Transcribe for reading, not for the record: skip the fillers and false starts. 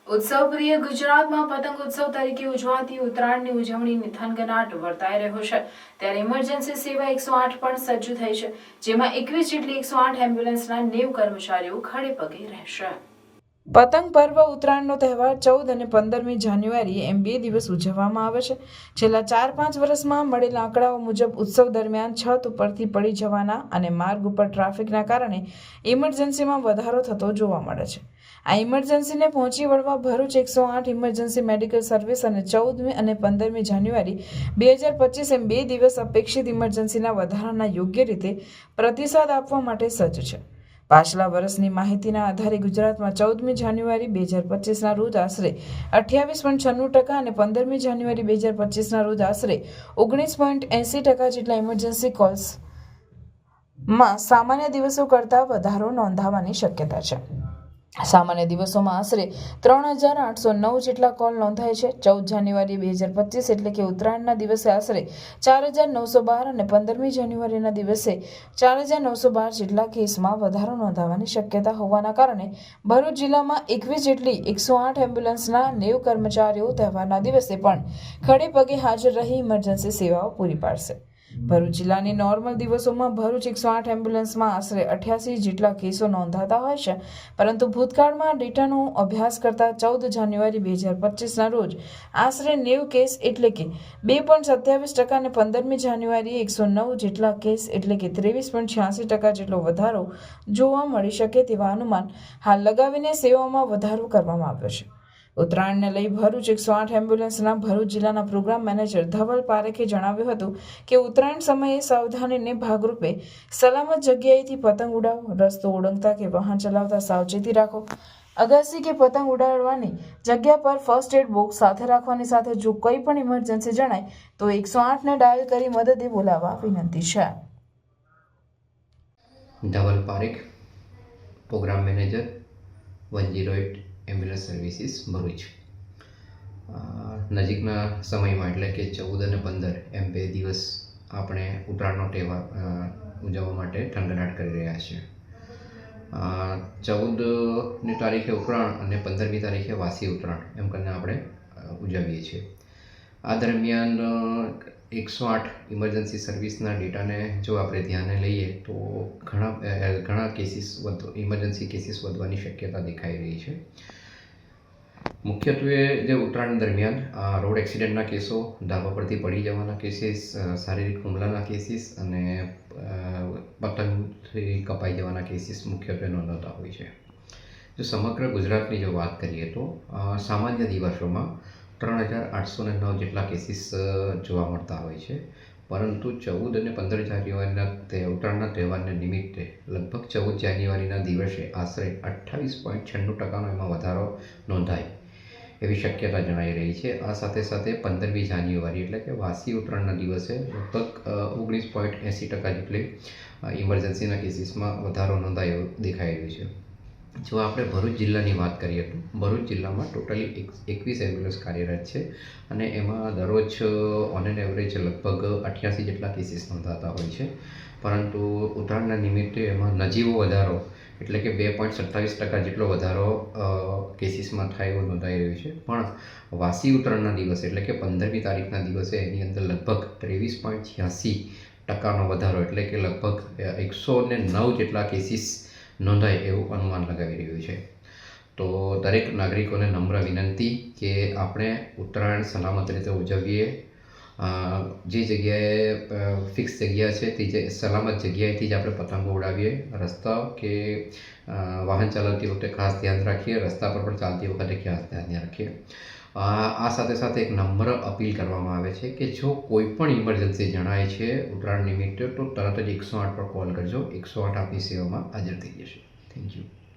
ઉત્સવપ્રિય ગુજરાતમાં પતંગ ઉત્સવ તરીકે ઉજવાતી ઉત્તરાયણની ઉજવણીની થનગનાટ વર્તાઈ રહ્યો છે ત્યારે ઇમરજન્સી સેવા 108 પણ સજ્જ થઈ છે, જેમાં 21 જેટલી 108 એમ્બ્યુલન્સના 90 કર્મચારીઓ ખડે પગે રહેશે। પતંગ પર્વ ઉત્તરાયણનો તહેવાર 14 અને 15મી જાન્યુઆરી એમ 2 દિવસ ઉજવવામાં આવે છે। છેલ્લા 4-5 વર્ષમાં મળેલા આંકડાઓ મુજબ ઉત્સવ દરમિયાન છત ઉપરથી પડી જવાના અને માર્ગ ઉપર ટ્રાફિકના કારણે ઇમરજન્સીમાં વધારો થતો જોવા મળે છે। આ ઇમરજન્સીને પહોંચી વળવા ભરૂચ 108 ઇમરજન્સી મેડિકલ સર્વિસ અને 14મી અને 15મી જાન્યુઆરી 2025 એમ 2 દિવસ અપેક્ષિત ઇમરજન્સીના વધારાના યોગ્ય રીતે પ્રતિસાદ આપવા માટે સજ્જ છે। પાછલા વર્ષની માહિતીના આધારે ગુજરાતમાં 14મી જાન્યુઆરી 2025ના રોજ આશરે 28.96% અને 15મી જાન્યુઆરી 2025ના રોજ આશરે 19.80% જેટલા ઇમરજન્સી કોલ્સમાં સામાન્ય દિવસો કરતાં વધારો નોંધાવાની શક્યતા છે। સામાન્ય દિવસોમાં આશરે 3809 જેટલા કોલ નોંધાય છે। 14 જાન્યુઆરી 2025 એટલે કે ઉત્તરાયણના દિવસે આશરે 4912 અને 15મી જાન્યુઆરીના દિવસે 4912 જેટલા કેસમાં વધારો નોંધાવાની શક્યતા હોવાના કારણે ભરૂચ જિલ્લામાં 21 જેટલી 108 એમ્બ્યુલન્સના 90 કર્મચારીઓ તહેવારના દિવસે પણ ખડે પગે હાજર રહી ઇમરજન્સી સેવાઓ પૂરી પાડશે। ભરૂચ જિલ્લાની નોર્મલ દિવસોમાં ભરૂચ 108 એમ્બ્યુલન્સમાં આશરે 88 જેટલા કેસો નોંધાતા હોય છે, પરંતુ ભૂતકાળમાં ડેટાનો અભ્યાસ કરતા 14 જાન્યુઆરી 2025ના રોજ આશરે 90 કેસ એટલે કે 2.27% અને 15મી જાન્યુઆરીએ 109 જેટલા કેસ એટલે કે 23.86% જેટલો વધારો જોવા મળી શકે તેવા અનુમાન હાલ લગાવીને સેવાઓમાં વધારો કરવામાં આવ્યો છે। ઉત્તરાયણને લઈ ભરૂચ 108 એમ્બ્યુલન્સના ભરૂચ જિલ્લાના પ્રોગ્રામ મેનેજર ધવલ પારેખે જણાવ્યું હતું કે ઉત્તરાયણ સમયે સાવધાનીને ભાગરૂપે સલામત જગ્યાએથી પતંગ ઉડાવો, રસ્તો ઓળંગતા કે વાહન ચલાવતા સાવચેતી રાખો, અગાસી કે પતંગ ઉડાડવાની જગ્યા પર ફર્સ્ટ એડ બોક્સ સાથે રાખવાની સાથે જો કોઈ પણ ઇમરજન્સી જણાય તો 108ને ડાયલ કરી મદદે બોલાવવા વિનંતી છે। Dhaval Parekh, program manager 108 ambulance services Bharuch. નજીકના સમયમાં એટલે કે 14 અને 15 એમ 2 દિવસ આપણે ઉત્તરાયણનો તહેવાર ઉજવવા માટે થનગનાટ કરી રહ્યા છીએ। 14મી તારીખે ઉત્તરાયણ અને 15મી તારીખે વાસી ઉત્તરાયણ એમ કરીને આપણે ઉજવીએ છીએ। આ દરમિયાન 108 ઇમરજન્સી સર્વિસના ડેટાને જો આપણે ધ્યાને લઈએ તો ઘણા કેસીસ ઇમરજન્સી કેસીસ વધવાની શક્યતા દેખાઈ રહી છે। મુખ્યત્વે જે ઉત્તરાયણ દરમિયાન રોડ એક્સિડન્ટના કેસો, ધાબા પરથી પડી જવાના કેસીસ, શારીરિક હુમલાના કેસીસ અને પતંગથી કપાઈ જવાના કેસીસ મુખ્યત્વે નોંધાતા હોય છે। જો સમગ્ર ગુજરાતની જો વાત કરીએ તો સામાન્ય દિવસોમાં 3809 જેટલા કેસીસ જોવા મળતા હોય છે, પરંતુ 14 અને 15 જાન્યુઆરીના ઉત્તરાયણના તહેવારને નિમિત્તે લગભગ 14 જાન્યુઆરીના દિવસે આશરે 28.96%નો એમાં વધારો નોંધાય એવી શક્યતા જણાઈ રહી છે। આ સાથે સાથે 15મી જાન્યુઆરી એટલે કે વાસી ઉત્તરાયણના દિવસે લગભગ 19.80% જેટલી ઇમરજન્સીના કેસીસમાં વધારો નોંધાયો દેખાઈ રહ્યો છે। જો આપણે ભરૂચ જિલ્લાની વાત કરીએ તો ભરૂચ જિલ્લામાં ટોટલી 21 એમ્બ્યુલન્સ કાર્યરત છે અને એમાં દરરોજ ઓન એન એવરેજ લગભગ 88 જેટલા કેસીસ નોંધાતા હોય છે, પરંતુ ઉત્તરાયણના નિમિત્તે એમાં નજીવો વધારો એટલે કે 2.27% જેટલો વધારો કેસીસમાં થાય એવું નોંધાઈ રહ્યું છે। પણ વાસી ઉત્તરાયણના દિવસે એટલે કે 15મી તારીખના દિવસે એની અંદર લગભગ 23.86%નો વધારો એટલે કે લગભગ 109 જેટલા કેસીસ નોંધાય એવું અનુમાન લગાવી રહ્યું છે। તો દરેક નાગરિકોને નમ્ર વિનંતી કે આપણે ઉત્તરાયણ સલામત રીતે ઉજવીએ। જે જગ્યાએ ફિક્સ જગ્યા છે તે સલામત જગ્યાએથી જ આપણે પતંગો ઉડાવીએ। રસ્તા કે વાહન ચલાવતી વખતે ખાસ ધ્યાન રાખીએ, રસ્તા પર પણ ચાલતી વખતે ખાસ ધ્યાન રાખીએ। આ સાથે સાથે એક નમ્ર અપીલ કરવામાં આવે છે કે જો કોઈ પણ ઇમરજન્સી જણાય છે ઉત્તરાયણ નિમિત્તે તો તરત જ 108 પર કોલ કરજો। 108 આપની સેવામાં હાજર થઈ જશે। Thank you.